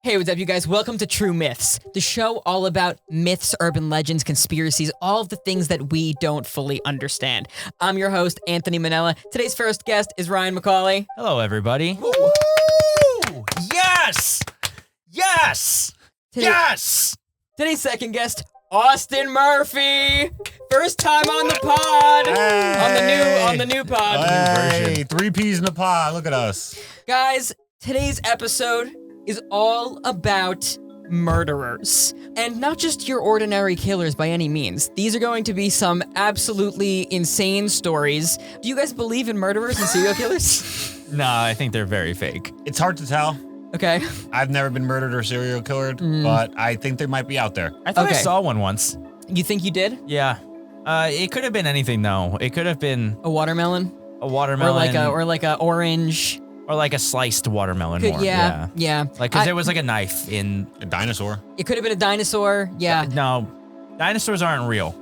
Hey, what's up, you guys? Welcome to True Myths, the show all about myths, urban legends, conspiracies, all of the things that we don't fully understand. I'm your host, Anthony Manella. Today's first guest is Ryan McCauley. Hello, everybody. Woo! Yes! Yes! Yes! Today's second guest, Austin Murphy. First time on the pod. Hey. On the new pod. Hey, 3 P's in the pod. Look at us. Guys, today's episode is all about murderers. And not just your ordinary killers by any means. These are going to be some absolutely insane stories. Do you guys believe in murderers and serial killers? No, I think they're very fake. It's hard to tell. Okay. I've never been murdered or serial killered, but I think they might be out there. I thought I Okay. saw one once. You think you did? Yeah. It could have been anything, though. It could have been A watermelon? a watermelon. Or like a orange? Or like a sliced watermelon more. Yeah. Like, because there was like a knife in... A dinosaur. It could have been a dinosaur. Yeah. No, dinosaurs aren't real,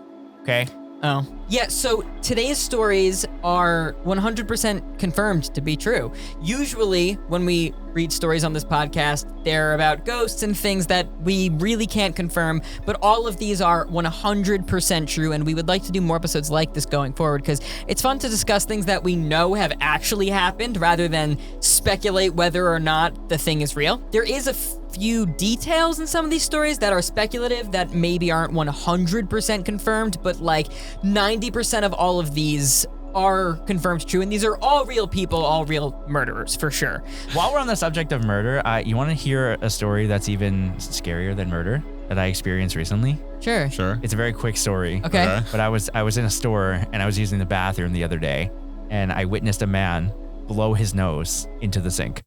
okay? Oh. Yeah, so today's stories are 100% confirmed to be true. Usually, when we read stories on this podcast, they're about ghosts and things that we really can't confirm, but all of these are 100% true, and we would like to do more episodes like this going forward, because it's fun to discuss things that we know have actually happened, rather than speculate whether or not the thing is real. There is a few details in some of these stories that are speculative, that maybe aren't 100% confirmed, but like 90% of all of these are confirmed true, and these are all real people, all real murderers, for sure. While we're on the subject of murder, you want to hear a story that's even scarier than murder that I experienced recently? Sure. Sure. It's a very quick story. Okay. But I was in a store, and I was using the bathroom the other day, and I witnessed a man blow his nose into the sink.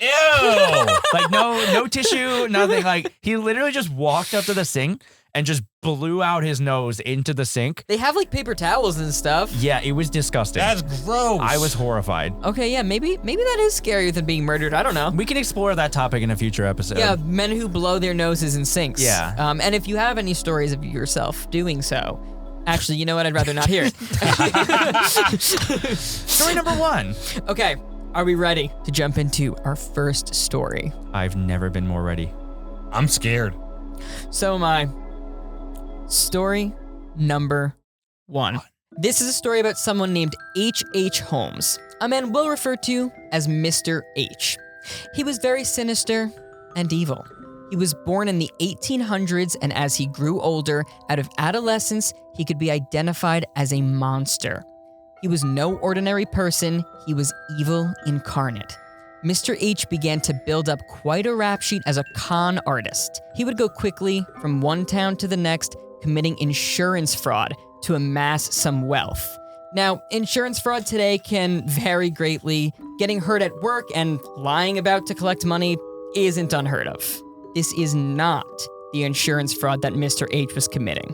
Ew! Like no tissue, nothing. Like he literally just walked up to the sink and just blew out his nose into the sink. They have like paper towels and stuff. Yeah, it was disgusting. That's gross. I was horrified. Okay, yeah, maybe that is scarier than being murdered. I don't know. We can explore that topic in a future episode. Yeah, men who blow their noses in sinks. Yeah. And if you have any stories of yourself doing so, actually, you know what? I'd rather not hear it. Story number 1. Okay, are we ready to jump into our first story? I've never been more ready. I'm scared. So am I. Story number 1. This is a story about someone named H.H. Holmes, a man we'll refer to as Mr. H. He was very sinister and evil. He was born in the 1800s, and as he grew older, out of adolescence, he could be identified as a monster. He was no ordinary person, he was evil incarnate. Mr. H began to build up quite a rap sheet as a con artist. He would go quickly from one town to the next, committing insurance fraud to amass some wealth. Now, insurance fraud today can vary greatly. Getting hurt at work and lying about to collect money isn't unheard of. This is not the insurance fraud that Mr. H was committing.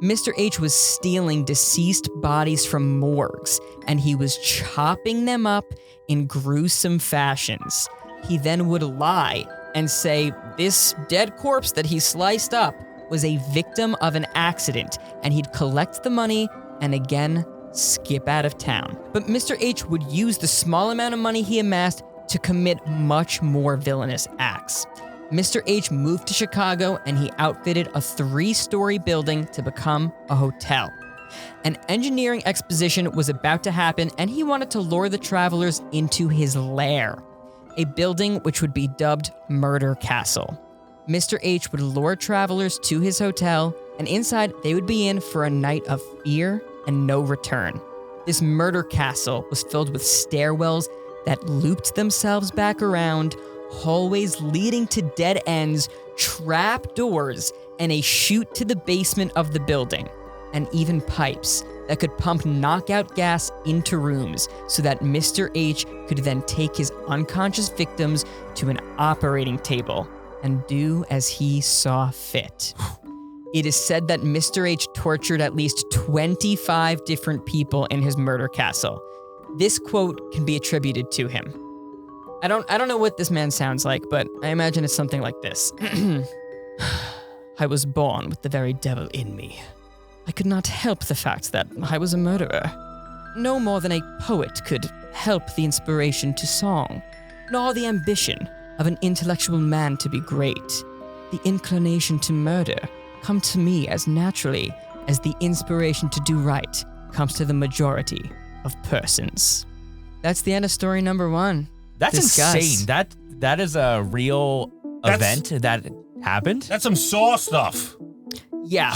Mr. H was stealing deceased bodies from morgues, and he was chopping them up in gruesome fashions. He then would lie and say this dead corpse that he sliced up was a victim of an accident, and he'd collect the money and again skip out of town. But Mr. H would use the small amount of money he amassed to commit much more villainous acts. Mr. H moved to Chicago, and he outfitted a 3-story building to become a hotel. An engineering exposition was about to happen, and he wanted to lure the travelers into his lair, a building which would be dubbed Murder Castle. Mr. H would lure travelers to his hotel, and inside they would be in for a night of fear and no return. This murder castle was filled with stairwells that looped themselves back around, hallways leading to dead ends, trap doors, and a chute to the basement of the building, and even pipes that could pump knockout gas into rooms so that Mr. H could then take his unconscious victims to an operating table and do as he saw fit. It is said that Mr. H tortured at least 25 different people in his murder castle. This quote can be attributed to him. I don't know what this man sounds like, but I imagine it's something like this. I was born with the very devil in me. I could not help the fact that I was a murderer. No more than a poet could help the inspiration to song, nor the ambition of an intellectual man to be great, the inclination to murder come to me as naturally as the inspiration to do right comes to the majority of persons. That's the end of story number 1. That's Discuss. insane. That is a real event that happened. That's some Saw stuff. Yeah.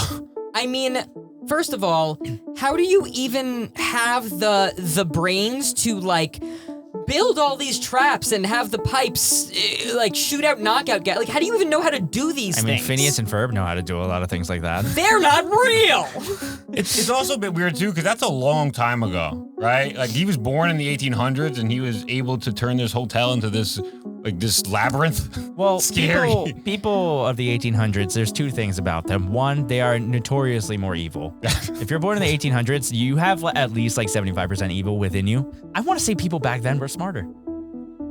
I mean, first of all, how do you even have the brains to, like, build all these traps and have the pipes, like, shoot out knockout gas? Like, how do you even know how to do these things? I mean, Phineas and Ferb know how to do a lot of things like that. They're not real! It's also a bit weird too, because that's a long time ago, right? Like he was born in the 1800s, and he was able to turn this hotel into this labyrinth. Well, Scary. people of the 1800s, there's two things about them. One, they are notoriously more evil. If you're born in the 1800s, you have at least like 75% evil within you. I want to say people back then were smarter.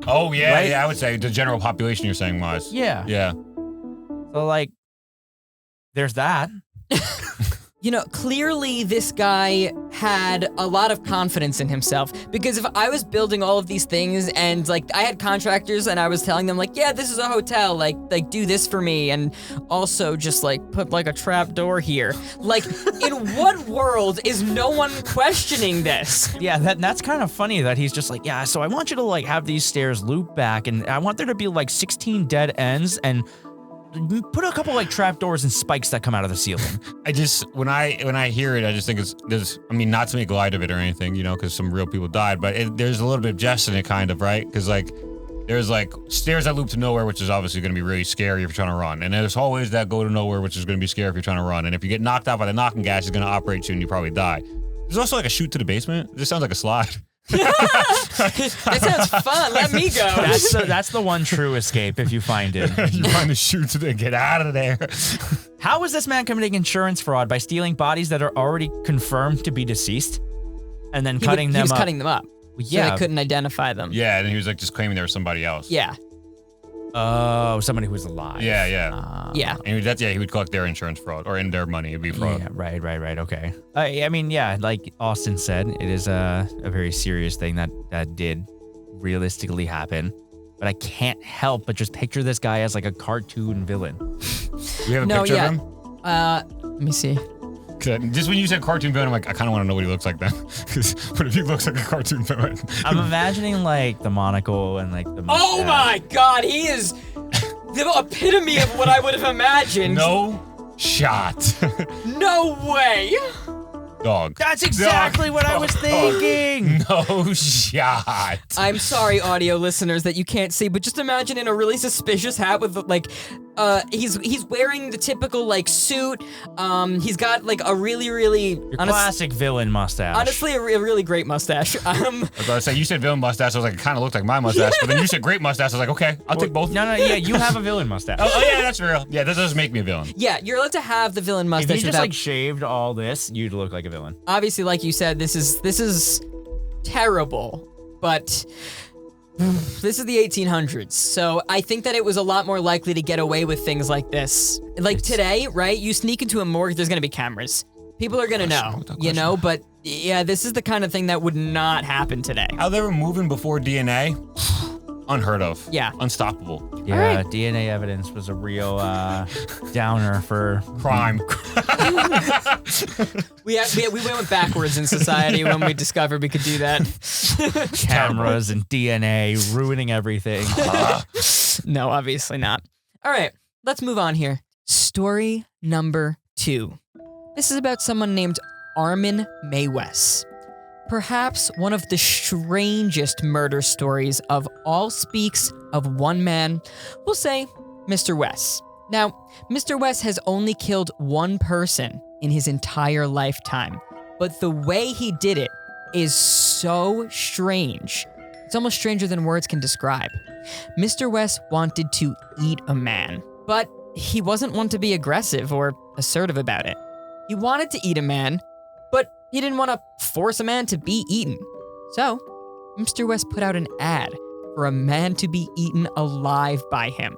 Oh yeah, Right? yeah. I would say the general population you're saying was. Yeah. Yeah. So like, there's that. You know, clearly this guy had a lot of confidence in himself, because if I was building all of these things and like I had contractors and I was telling them like, yeah, this is a hotel, like do this for me, and also just like put like a trap door here. Like, in what world is no one questioning this? Yeah, that's kind of funny that he's just like, yeah, so I want you to like have these stairs loop back, and I want there to be like 16 dead ends, and put a couple like trapdoors and spikes that come out of the ceiling. I just when I hear it, I just think there's I mean, not to make light of it or anything, you know, because some real people died, but there's a little bit of jest in it, kind of, right? Because like there's like stairs that loop to nowhere, which is obviously going to be really scary if you're trying to run, and there's hallways that go to nowhere, which is going to be scary if you're trying to run, and if you get knocked out by the knocking gas, it's going to operate you and you probably die. There's also like a chute to the basement. This sounds like a slide. That sounds fun. Let me go. That's the one true escape if you find it. You find the chute to then get out of there. How is this man committing insurance fraud by stealing bodies that are already confirmed to be deceased and then cutting them He was up? cutting them up. So Yeah. they couldn't identify them. Yeah, and he was like just claiming there was somebody else. Yeah. Oh, somebody who's alive. Yeah, yeah. Yeah. And he would collect their insurance fraud or in their money. It'd be fraud. Yeah, right. Okay. I mean, yeah, like Austin said, it is a very serious thing that did realistically happen. But I can't help but just picture this guy as like a cartoon villain. Do we have a picture of him? Let me see. Just when you said cartoon villain, I'm like, I kind of want to know what he looks like then. What if he looks like a cartoon villain? I'm imagining like the monocle and like the mustache. Oh my God, he is the epitome of what I would have imagined. No shot. No way. Dog. That's exactly what I was thinking. No shot. I'm sorry, audio listeners, that you can't see, but just imagine in a really suspicious hat with like, he's wearing the typical like suit. He's got like a really Classic villain mustache. honestly a really great mustache. I was about to say, you said villain mustache. I was like, it kind of looked like my mustache. But then you said great mustache. I was like, okay, I'll take both. No, yeah, you have a villain mustache. Oh, yeah, that's real. Yeah, that does make me a villain. Yeah, you're allowed to have the villain If mustache you just without, like shaved all this, you'd look like a villain. obviously, like you said, this is terrible, but this is the 1800s, so I think that it was a lot more likely to get away with things like this. Like today, right? You sneak into a morgue, there's gonna be cameras. People are gonna know, you know, but yeah, this is the kind of thing that would not happen today. How they were moving before DNA? Unheard of. Yeah. Unstoppable. Yeah, right. DNA evidence was a real downer for Crime. We went backwards in society when we discovered we could do that. cameras and DNA ruining everything. No, obviously not. All right, let's move on here. Story number 2. This is about someone named Armin Meiwes. Perhaps one of the strangest murder stories of all speaks of one man, we'll say Mr. Wes. Now, Mr. Wes has only killed one person in his entire lifetime, but the way he did it is so strange. It's almost stranger than words can describe. Mr. Wes wanted to eat a man, but he wasn't one to be aggressive or assertive about it. He wanted to eat a man, but he didn't want to force a man to be eaten. So, Mr. West put out an ad for a man to be eaten alive by him.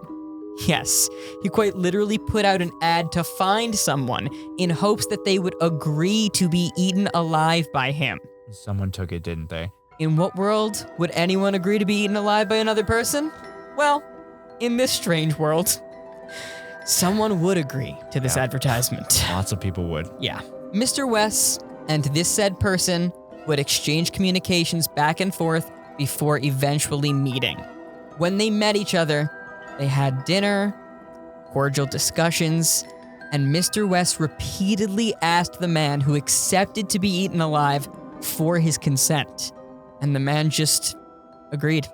Yes, he quite literally put out an ad to find someone in hopes that they would agree to be eaten alive by him. Someone took it, didn't they? In what world would anyone agree to be eaten alive by another person? Well, in this strange world, someone would agree to this advertisement. Lots of people would. Yeah. Mr. West and this said person would exchange communications back and forth before eventually meeting. When they met each other, they had dinner, cordial discussions, and Mr. West repeatedly asked the man who accepted to be eaten alive for his consent. And the man just agreed.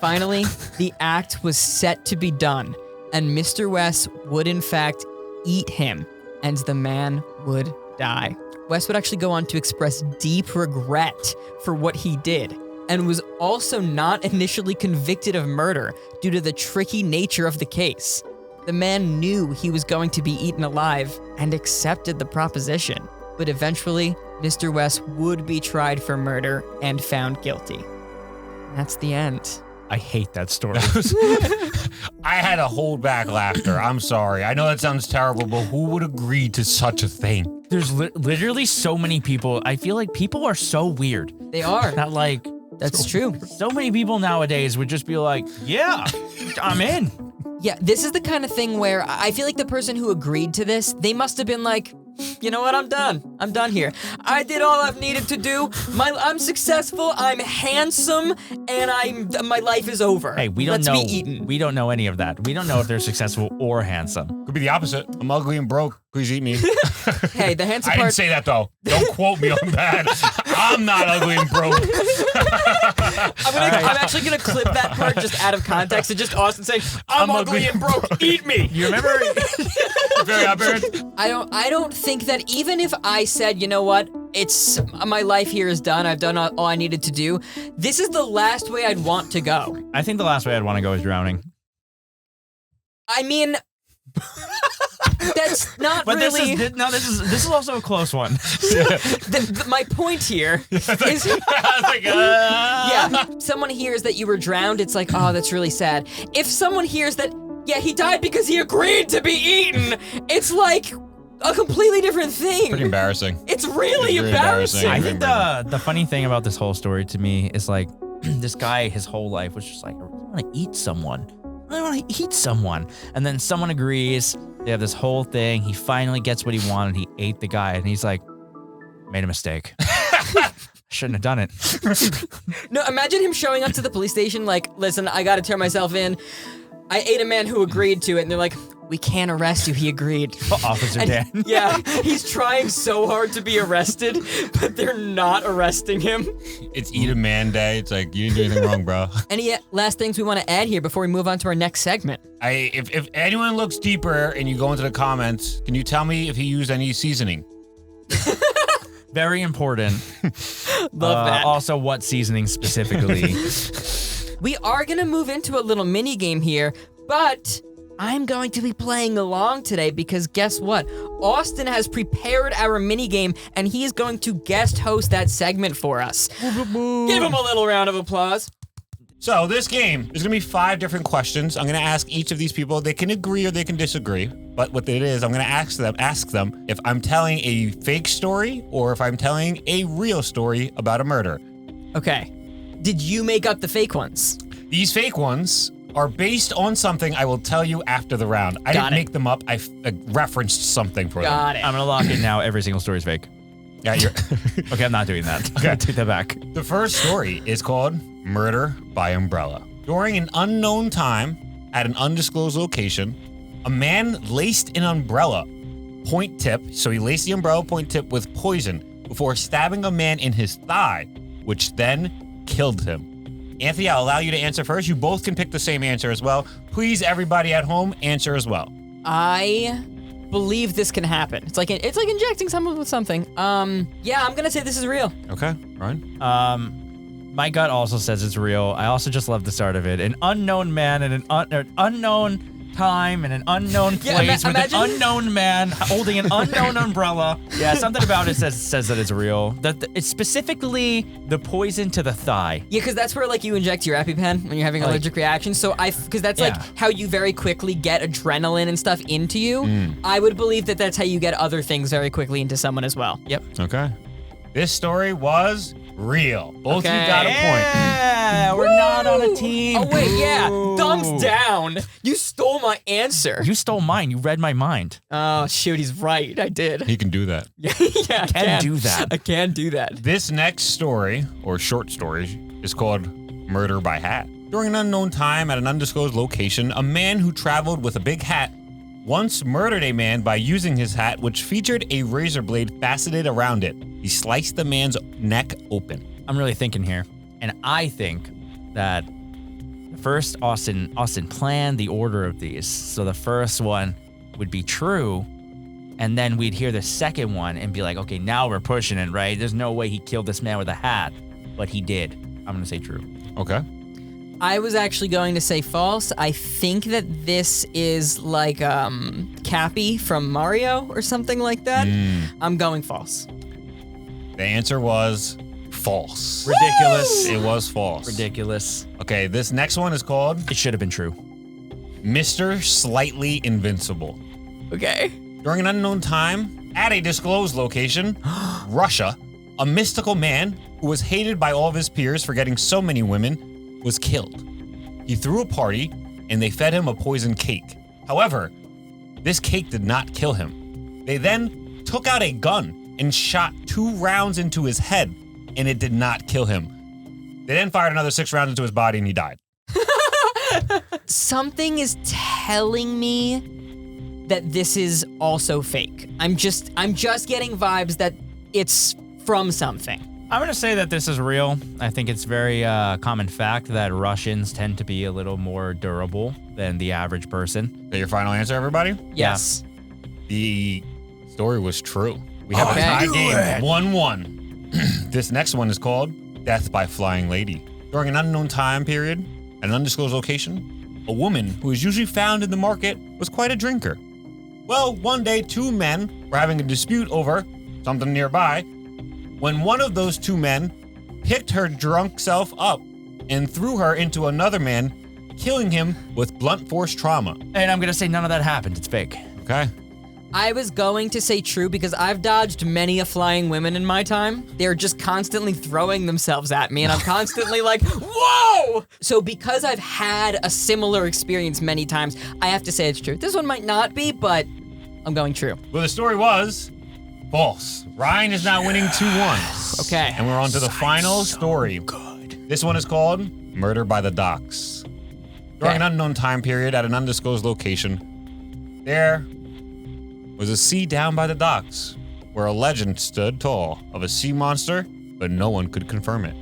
Finally, the act was set to be done, and Mr. West would in fact eat him, and the man would die. West would actually go on to express deep regret for what he did, and was also not initially convicted of murder due to the tricky nature of the case. The man knew he was going to be eaten alive and accepted the proposition, but eventually, Mr. West would be tried for murder and found guilty. And that's the end. I hate that story. I had to hold back laughter. I'm sorry. I know that sounds terrible, but who would agree to such a thing? There's literally so many people. I feel like people are so weird. They are. That like, That's true. so many people nowadays would just be like, yeah, I'm in. Yeah, this is the kind of thing where I feel like the person who agreed to this, they must have been like, you know what, I'm done. I'm done here. I did all I've needed to do. I'm successful, I'm handsome, and my life is over. Hey, we don't Let's know. be eaten. We don't know any of that. We don't know if they're successful or handsome. Could be the opposite. I'm ugly and broke. Please eat me. Hey, the handsome I part. didn't say that though. Don't quote me on that. I'm not ugly and broke. I'm actually gonna clip that part just out of context and just Austin saying, I'm ugly and broke, eat me. You remember? Very aberrant. I don't think that even if I said, you know what, it's my life here is done, I've done all I needed to do, this is the last way I'd want to go. I think the last way I'd want to go is drowning. I mean, that's not But really. this is also a close one. My point here is, Like, yeah, someone hears that you were drowned, it's like, oh, that's really sad. If someone hears that, yeah, he died because he agreed to be eaten, it's like a completely different thing. Pretty embarrassing. It's really It's really embarrassing. I think the funny thing about this whole story to me is like, this guy, his whole life was just like, I want to eat someone. I want to eat someone. And then someone agrees. They have this whole thing. He finally gets what he wanted. He ate the guy. And he's like, made a mistake. Shouldn't have done it. No, imagine him showing up to the police station like, listen, I gotta turn myself in. I ate a man who agreed to it. And they're like, we can't arrest you, he agreed. Officer And Dan. yeah, he's trying so hard to be arrested, but they're not arresting him. It's Eat a Man Day. It's like, you didn't do anything wrong, bro. Any last things we want to add here before we move on to our next segment? If anyone looks deeper and you go into the comments, can you tell me if he used any seasoning? Very important. Love that. Also, what seasoning specifically? We are going to move into a little mini game here, but I'm going to be playing along today because guess what? Austin has prepared our mini game and he is going to guest host that segment for us. Give him a little round of applause. So this game, there's gonna be 5 different questions. I'm gonna ask each of these people. They can agree or they can disagree. But what it is, I'm gonna ask them if I'm telling a fake story or if I'm telling a real story about a murder. Okay. Did you make up the fake ones? These fake ones are based on something I will tell you after the round. I didn't make them up. I referenced something for them. Got it. I'm gonna lock it now. Every single story is fake. Yeah, you're Okay, I'm not doing that. I'm gonna take that back. The first story is called Murder by Umbrella. During an unknown time at an undisclosed location, a man laced an umbrella point tip, so he laced the umbrella point tip with poison before stabbing a man in his thigh, which then killed him. Anthony, I'll allow you to answer first. You both can pick the same answer as well. Please, everybody at home, answer as well. I believe this can happen. It's like injecting someone with something. Yeah, I'm gonna say this is real. Okay, Ryan? My gut also says it's real. I also just love the start of it. An unknown man in an unknown time in an unknown place with an unknown man holding an unknown umbrella. Yeah, something about it says that it's real. That it's specifically the poison to the thigh. Yeah, because that's where like you inject your EpiPen when you're having allergic reactions. So because that's like how you very quickly get adrenaline and stuff into you. I would believe that that's how you get other things very quickly into someone as well. Yep. Okay. This story was real. Both of you Okay. got a point. Yeah, we're not on a team. Oh, wait, yeah. Boo. Thumbs down. You stole my answer. You stole mine. You read my mind. Oh, shoot, he's right. I did. He can do that. Yeah, I Can do that. I can do that. This next story, or short story, is called Murder by Hat. During an unknown time at an undisclosed location, a man who traveled with a big hat once murdered a man by using his hat, which featured a razor blade faceted around it. He sliced the man's neck open. I'm really thinking here, and I think that first Austin planned the order of these. So the first one would be true, and then we'd hear the second one and be like, okay, now we're pushing it, right? There's no way he killed this man with a hat, but he did. I'm gonna say true. Okay. I was actually going to say false. I think that this is like Cappy from Mario or something like that. I'm going false. The answer was false. Ridiculous. It was false. Ridiculous. Okay, this next one is called It should have been true. Mr. Slightly Invincible. Okay. During an unknown time, at a disclosed location, Russia, a mystical man who was hated by all of his peers for getting so many women was killed. He threw a party and they fed him a poisoned cake. However, this cake did not kill him. They then took out a gun and shot 2 rounds into his head and it did not kill him. They then fired another 6 rounds into his body and he died. Something is telling me that this is also fake. I'm just getting vibes that it's from something. I'm going to say that this is real. I think it's very common fact that Russians tend to be a little more durable than the average person. Is that your final answer, everybody? Yes. The story was true. We have Okay. a tie game, 1-1. This next one is called Death by Flying Lady. During an unknown time period, at an undisclosed location, a woman who is usually found in the market was quite a drinker. Well, one day 2 men were having a dispute over something nearby, when one of those 2 men picked her drunk self up and threw her into another man, killing him with blunt force trauma. And I'm going to say none of that happened. It's fake. Okay. I was going to say true because I've dodged many a flying women in my time. They're just constantly throwing themselves at me and I'm constantly like, whoa! So because I've had a similar experience many times, I have to say it's true. This one might not be, but I'm going true. Well, the story was false. Ryan is now winning 2-1. Okay. And we're on to the final story. Good. This one is called Murder by the Docks. During an unknown time period at an undisclosed location, there was a sea down by the docks where a legend stood tall of a sea monster, but no one could confirm it.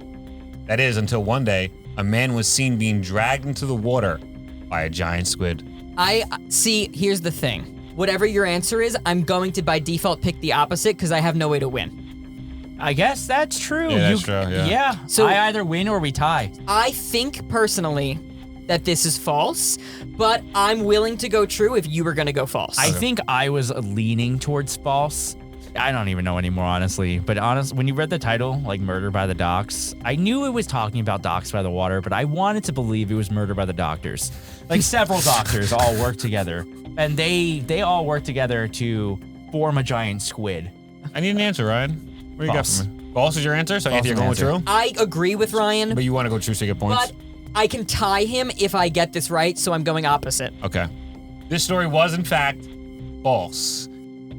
That is until one day, a man was seen being dragged into the water by a giant squid. Here's the thing. Whatever your answer is, I'm going to by default pick the opposite because I have no way to win. I guess that's true. Yeah, that's true, yeah. So So- I either win or we tie. I think personally that this is false, but I'm willing to go true if you were going to go false. I think I was leaning towards false. I don't even know anymore, honestly. But when you read the title, like Murder by the Docks, I knew it was talking about docks by the water, but I wanted to believe it was Murder by the Doctors. Like several doctors all work together, and they all work together to form a giant squid. I need an answer, Ryan. What do you False. got for me? False is your answer? So False Anthony, you're going with answer. true? I agree with Ryan, But you want to go true so you get points? but I can tie him if I get this right, so I'm going opposite. Okay. This story was, in fact, false.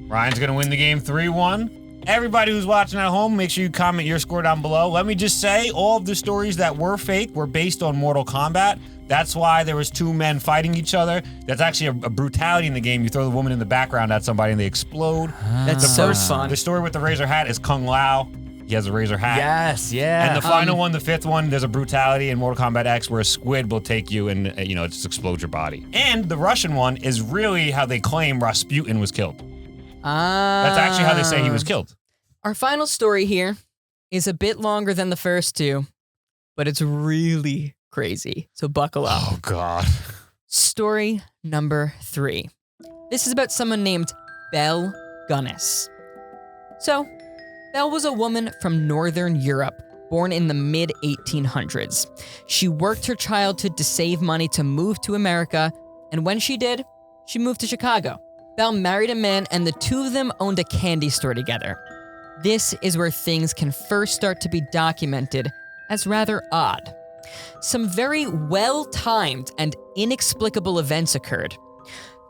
Ryan's going to win the game 3-1. Everybody who's watching at home, make sure you comment your score down below. Let me just say, all of the stories that were fake were based on Mortal Kombat. That's why there was 2 men fighting each other. That's actually a brutality in the game. You throw the woman in the background at somebody and they explode. That's so fun. The story with the razor hat is Kung Lao. He has a razor hat. Yes, yeah. And the final one, the 5th one, there's a brutality in Mortal Kombat X where a squid will take you and, it just explodes your body. And the Russian one is really how they claim Rasputin was killed. That's actually how they say he was killed. Our final story here is a bit longer than the first 2, but it's really crazy. So buckle up. Oh, God. Story number 3. This is about someone named Belle Gunness. So, Belle was a woman from Northern Europe, born in the mid-1800s. She worked her childhood to save money to move to America, and when she did, she moved to Chicago. Belle married a man, and the 2 of them owned a candy store together. This is where things can first start to be documented as rather odd. Some very well-timed and inexplicable events occurred.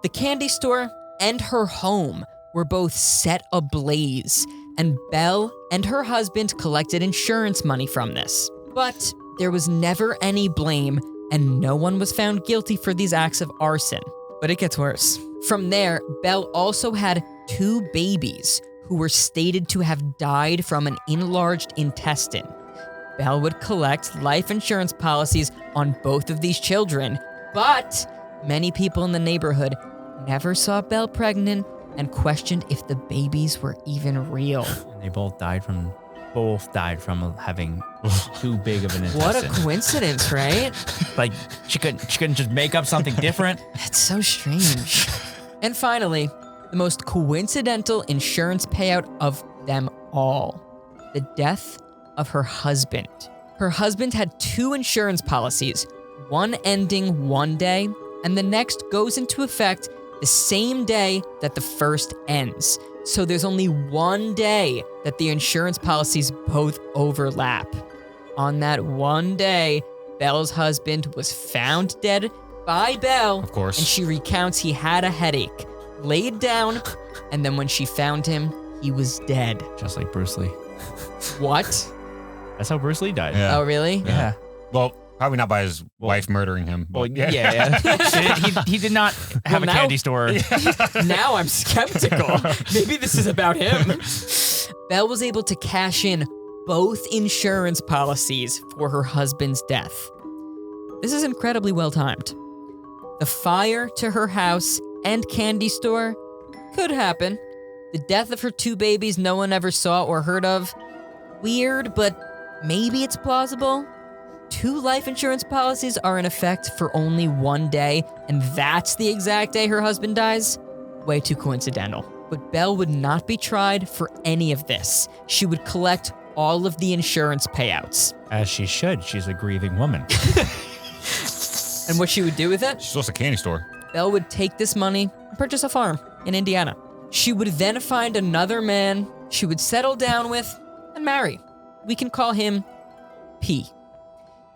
The candy store and her home were both set ablaze, and Belle and her husband collected insurance money from this. But there was never any blame, and no one was found guilty for these acts of arson. But it gets worse. From there, Belle also had 2 babies who were stated to have died from an enlarged intestine. Belle would collect life insurance policies on both of these children, but many people in the neighborhood never saw Belle pregnant and questioned if the babies were even real. And they both died from having too big of an intestine. What a coincidence, right? Like, she couldn't just make up something different. That's so strange. And finally, the most coincidental insurance payout of them all: the death of her husband. Her husband had 2 insurance policies, one ending one day, and the next goes into effect the same day that the first ends. So there's only one day that the insurance policies both overlap. On that one day, Belle's husband was found dead by Belle. Of course. And she recounts he had a headache, laid down, and then when she found him, he was dead. Just like Bruce Lee. What? That's how Bruce Lee died. Yeah. Oh, really? Yeah. Well, probably not by his wife murdering him. Well, But yeah. he did not have Well, a candy store. Now I'm skeptical. Maybe this is about him. Belle was able to cash in both insurance policies for her husband's death. This is incredibly well timed. The fire to her house and candy store could happen. The death of her 2 babies no one ever saw or heard of. Weird, but maybe it's plausible. 2 life insurance policies are in effect for only one day, and that's the exact day her husband dies? Way too coincidental. But Belle would not be tried for any of this. She would collect all of the insurance payouts. As she should. She's a grieving woman. And what she would do with it? she's also a candy store. Belle would take this money and purchase a farm in Indiana. She would then find another man she would settle down with and marry. We can call him P.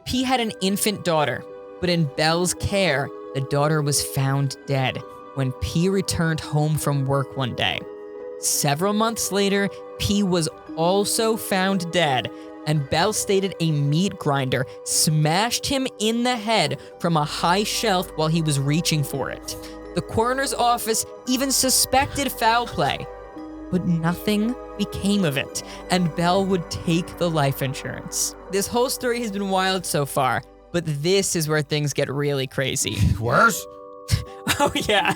P had an infant daughter, but in Belle's care, the daughter was found dead when P returned home from work one day. Several months later, P was also found dead, and Belle stated a meat grinder smashed him in the head from a high shelf while he was reaching for it. The coroner's office even suspected foul play, but nothing became of it, and Belle would take the life insurance. This whole story has been wild so far, but this is where things get really crazy. Worse? Oh yeah,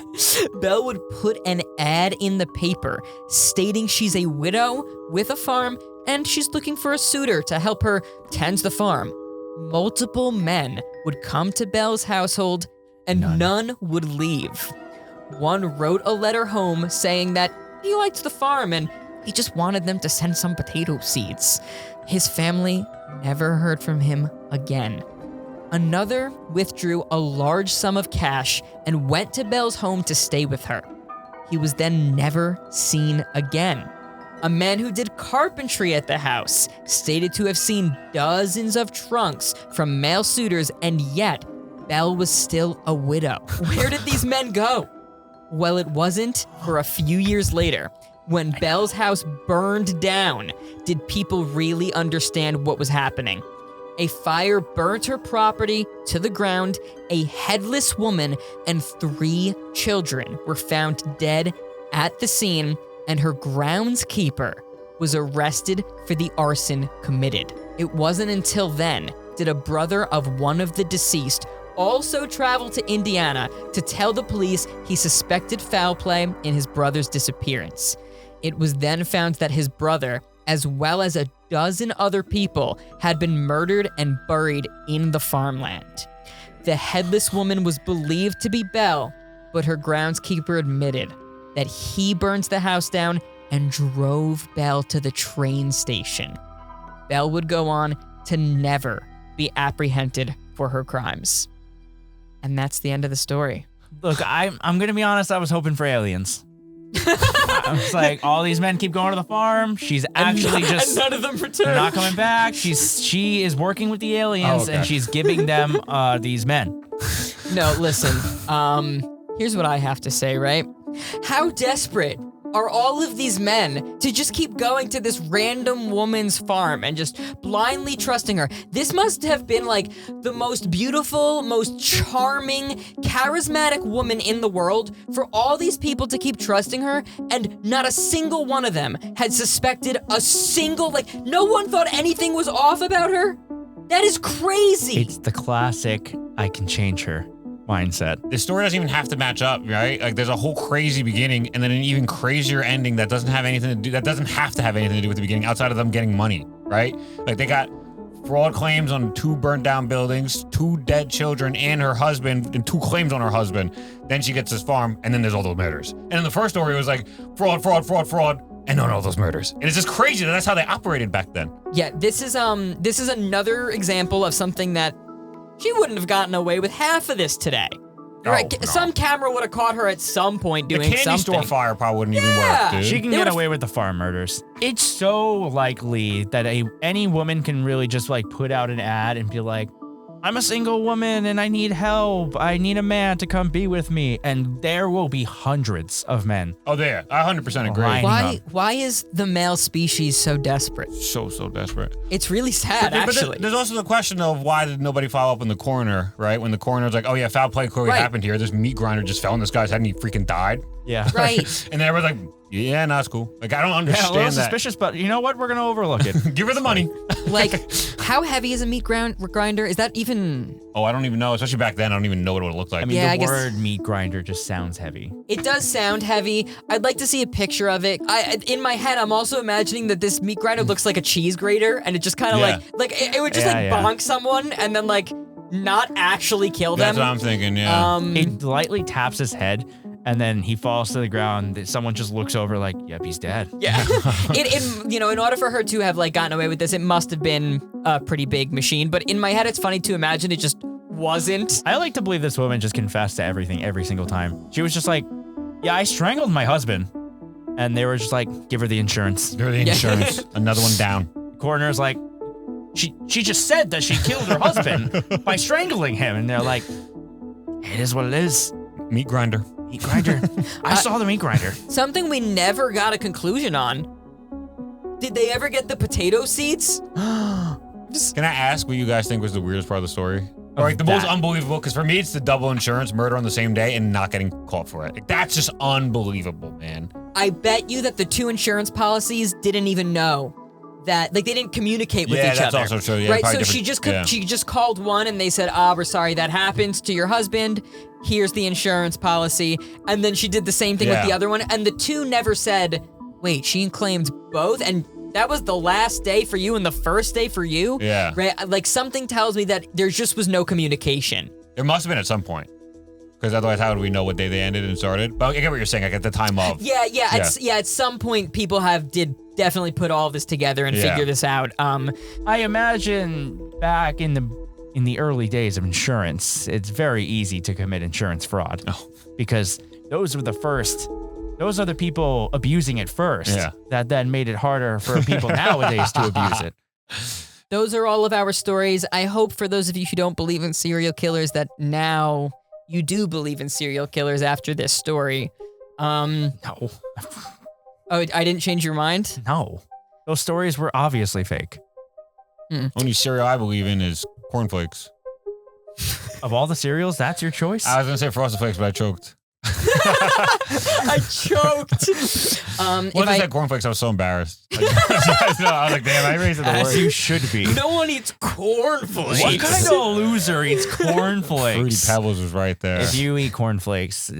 Belle would put an ad in the paper stating she's a widow with a farm and she's looking for a suitor to help her tend the farm. Multiple men would come to Belle's household and none would leave. One wrote a letter home saying that he liked the farm and he just wanted them to send some potato seeds. His family never heard from him again. Another withdrew a large sum of cash and went to Belle's home to stay with her. He was then never seen again. A man who did carpentry at the house stated to have seen dozens of trunks from male suitors, and yet Belle was still a widow. Where did these men go? Well, it wasn't for a few years later, when Belle's house burned down, did people really understand what was happening. A fire burnt her property to the ground. A headless woman and 3 children were found dead at the scene, and her groundskeeper was arrested for the arson committed. It wasn't until then did a brother of one of the deceased also travel to Indiana to tell the police he suspected foul play in his brother's disappearance. It was then found that his brother, as well as a dozen other people, had been murdered and buried in the farmland. The headless woman was believed to be Belle, but her groundskeeper admitted that he burned the house down and drove Belle to the train station. Belle would go on to never be apprehended for her crimes. And that's the end of the story. Look, I'm gonna be honest, I was hoping for aliens. It's like all these men keep going to the farm. She's actually and none of them return. they're not coming back. She is working with the aliens and she's giving them these men. No, listen. Here's what I have to say, right? How desperate are all of these men to just keep going to this random woman's farm and just blindly trusting her? This must have been like the most beautiful, most charming, charismatic woman in the world for all these people to keep trusting her, and not a single one of them had suspected a single, like, no one thought anything was off about her? That is crazy. It's the classic I can change her mindset. The story doesn't even have to match up, right? Like there's a whole crazy beginning and then an even crazier ending that doesn't have anything to do, that doesn't have to have anything to do with the beginning outside of them getting money, right? Like they got fraud claims on 2 burnt down buildings, 2 dead children and her husband, and 2 claims on her husband. Then she gets this farm and then there's all those murders. And in the first story it was like fraud, and on all those murders. And it's just crazy that that's how they operated back then. Yeah, this is another example of something that she wouldn't have gotten away with half of this today. Right? No. Some camera would have caught her at some point doing the candy something. store fire probably wouldn't even work, dude. She can get away with the farm murders. It's so likely that any woman can really just like put out an ad and be like, I'm a single woman and I need help. I need a man to come be with me. And there will be hundreds of men. Oh, there. I 100% agree. Why is the male species so desperate? So desperate. It's really sad, actually. But there's also the question of why did nobody follow up in the coroner, right? When the coroner's like, oh yeah, foul play clearly happened here. This meat grinder just fell on this guy's head and he freaking died. Yeah. Right. And everyone's like, yeah, no, it's cool. Like, I don't Yeah, a understand little that. suspicious, but you know what? We're going to overlook it. Give her the money. Like, how heavy is a meat grinder? Is that even... Oh, I don't even know. Especially back then, I don't even know what it would look like. I mean, Yeah, I the guess- word meat grinder just sounds heavy. It does sound heavy. I'd like to see a picture of it. In my head, I'm also imagining that this meat grinder looks like a cheese grater, and it just kind of like it would just bonk someone and then like not actually kill them. That's what I'm thinking, yeah. It lightly taps his head, and then he falls to the ground. Someone just looks over like, yep, he's dead. Yeah. In order for her to have like gotten away with this, it must have been a pretty big machine. But in my head, it's funny to imagine it just wasn't. I like to believe this woman just confessed to everything every single time. She was just like, yeah, I strangled my husband. And they were just like, give her the insurance. Give her the insurance. Another one down. The coroner's like, she just said that she killed her husband by strangling him. And they're like, it is what it is. Meat grinder. Meat grinder. I saw the meat grinder. Something we never got a conclusion on. Did they ever get the potato seeds? Can I ask what you guys think was the weirdest part of the story? Or like the most unbelievable, because for me it's the double insurance, murder on the same day, and not getting caught for it. Like, that's just unbelievable, man. I bet you that the 2 insurance policies didn't even know that, like, they didn't communicate with each other. Yeah, that's also true. Yeah, right, probably so different- she just called one and they said, we're sorry that happened to your husband. Here's the insurance policy. And then she did the same thing with the other one. And the 2 never said, wait, she claimed both? And that was the last day for you and the first day for you? Yeah. Right? Like, something tells me that there just was no communication. There must have been at some point. Because otherwise, how would we know what day they ended and started? But I get what you're saying, like at the time of. At some point, people did definitely put all this together and figure this out. I imagine back in the early days of insurance, it's very easy to commit insurance fraud. Oh. Because those are the people abusing it first. Yeah. That then made it harder for people nowadays to abuse it. Those are all of our stories. I hope for those of you who don't believe in serial killers that now you do believe in serial killers after this story. No. Oh, I didn't change your mind? No. Those stories were obviously fake. Only cereal I believe in is cornflakes. Of all the cereals, that's your choice? I was going to say Frosted Flakes, but I choked. I choked. Once I said cornflakes, I was so embarrassed. I was like, damn, I raised the As word. you should be. No one eats cornflakes. What kind of loser eats cornflakes? Fruity Pebbles was right there. If you eat cornflakes,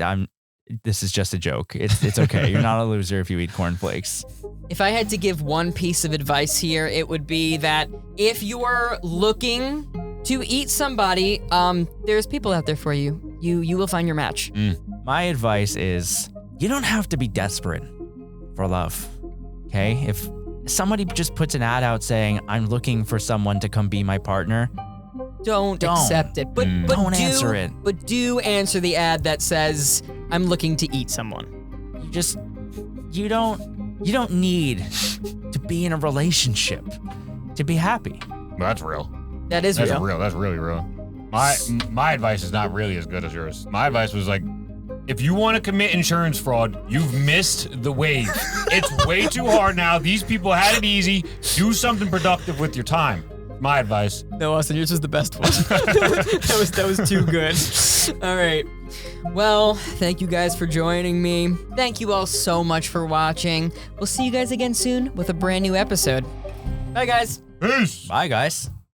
this is just a joke. It's okay. You're not a loser if you eat cornflakes. If I had to give one piece of advice here, it would be that if you're looking to eat somebody, there's people out there for you. You will find your match. My advice is you don't have to be desperate for love, okay? If somebody just puts an ad out saying, I'm looking for someone to come be my partner, Don't accept it. But Don't do answer it. But do answer the ad that says, I'm looking to eat someone. you just you don't need to be in a relationship to be happy. That's real. That is That's real. real. That's really real. My advice is not really as good as yours. My advice was like, if you want to commit insurance fraud, you've missed the wave. It's way too hard now. These people had it easy. Do something productive with your time. My advice. No, Austin, yours was the best one. that was too good. All right. Well, thank you guys for joining me. Thank you all so much for watching. We'll see you guys again soon with a brand new episode. Bye, guys. Peace. Bye, guys.